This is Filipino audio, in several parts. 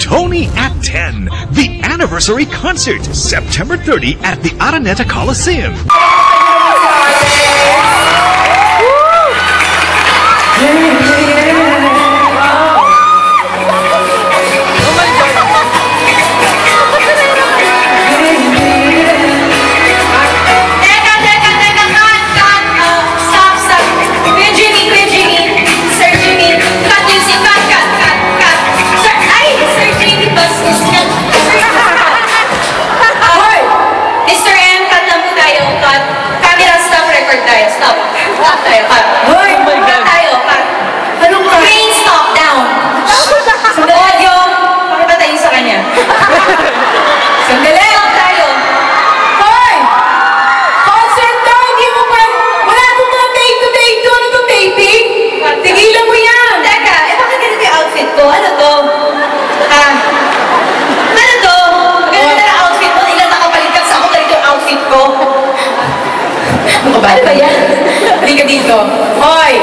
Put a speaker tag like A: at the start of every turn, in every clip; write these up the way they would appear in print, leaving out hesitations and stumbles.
A: Tony at 10, the anniversary concert, September 30 at the Araneta Coliseum.
B: Ano ba yan? Hindi ka dito. Hoy,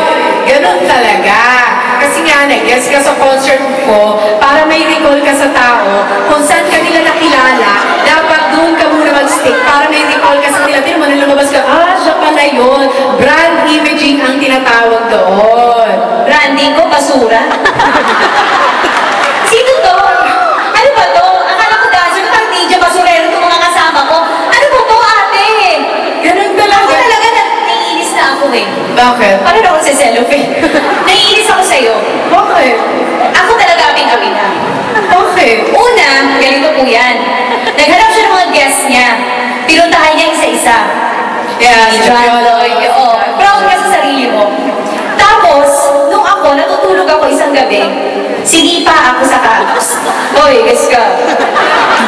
B: ganun talaga. Kasi nga, nag-guest ka sa concert ko para may recall ka sa tao kung saan ka nila nakilala, dapat doon ka muna mag-stick para may recall ka sa nila. Pero mo lumabas ka, siya pala yun. Brand imaging ang tinatawag doon.
C: Branding ko, basura? Sino to? Ano ba to? Akala ko dancer, parang DJ basurero itong mga kasama ko. Ano ba to, ate?
B: Ganun talaga.
C: Ako talaga naiinis na ako eh.
B: Bakit?
C: Paano na ako sa cellophane? Naiinis ako sa'yo.
B: Bakit?
C: Ako talaga aming na.
B: Bakit?
C: Una, ganito po yan. Naghanap siya ng mga guests niya. Pinuntahan niya isa-isa.
B: Yes,
C: Oo. Proud ka sa sarili mo. Tapos, nung ako, natutulog ako isang gabi, sinipa ako sa katos. Hoy, guess ka.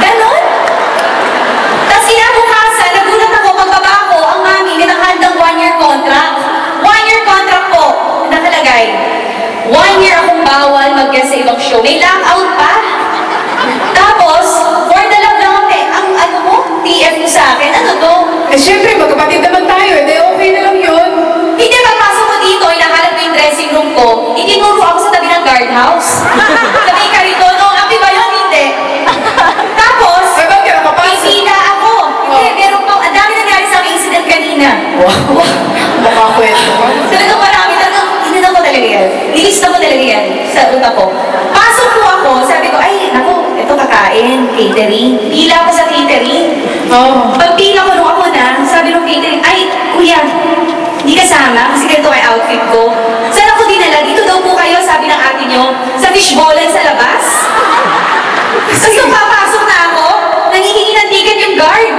C: Ganon? Tapos kinabukasan, nagulat ako, pagbaba ko, ang mami, may nakahandang 1-year contract. 1-year contract po, nakalagay. 1 year akong bawal mag-guest sa ibang show. May lockout pa. Tapos, for the love lang ang ano mo, TF mo sa akin, ano to?
B: Eh, syempre, magkapatid naman tayo. Eh, okay na lang yun.
C: Hindi, pagpasok ko dito, hinahanap ko yung dressing room ko, itinuro ako sa tabi ng guardhouse. Sabi ka rito, no, api ba yun? Hindi. Tapos, pipila ako. Hindi, meron pa, ang dami nangyari sa aking incident kanina.
B: Wow. Makakwento ka.
C: Talagang marami, talagang inanong ko talaga yan. Nilista ko talaga yan sa utak ko. Pasok ko ako, sabi ko, ay, naku, ito kakain, catering. Pila ako sa catering. Pagpila ko nung ako na, sabi nung catering, ay, kuya, hindi kasama, kasi ganito kay outfit ko. Saan ako dinala? Dito daw po kayo, sabi ng ate nyo, sa fishballan sa labas. Tapos nung papasok na ako, nangihingi ng ticket yung guard.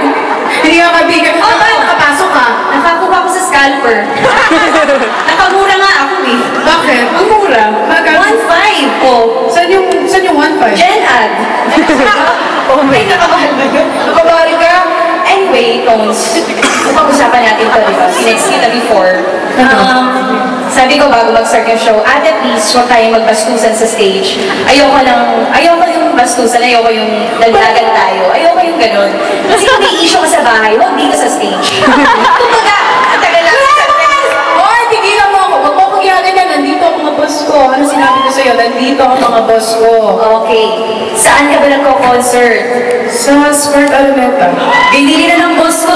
B: Hindi ka kaibigan. Paano nakapasok ka?
C: Nakakuha ako sa scalper. Nakamura nga ako eh.
B: Bakit? Ang mura.
C: 1.5 po.
B: Saan yung 1.5?
C: Gen Ad.
B: Oh my God.
C: Nakamahal ba yun?
B: Nakabari ka?
C: Anyway, Tones, pag-usapan natin ito, diba? Sinext kita before. Sabi ko bago mag-start yung show, ate please, huwag tayong magbastusan sa stage. Ayoko yung bastusan, ayoko yung dagdagan tayo, ayoko yung ganun. Kasi kung may issue ka sa bahay, huwag dito sa stage. Kumbaga, ang tagal lang sa
B: Hoy, tigilan mo ako. Huwag mo akong ginagawa. Nandito ang mga boss ko. Ano sinabi ko sa'yo? Nandito ang mga boss ko.
C: Okay. Saan ka ba nagko-concert?
B: Sa Smart Alameta.
C: Binili na ng boss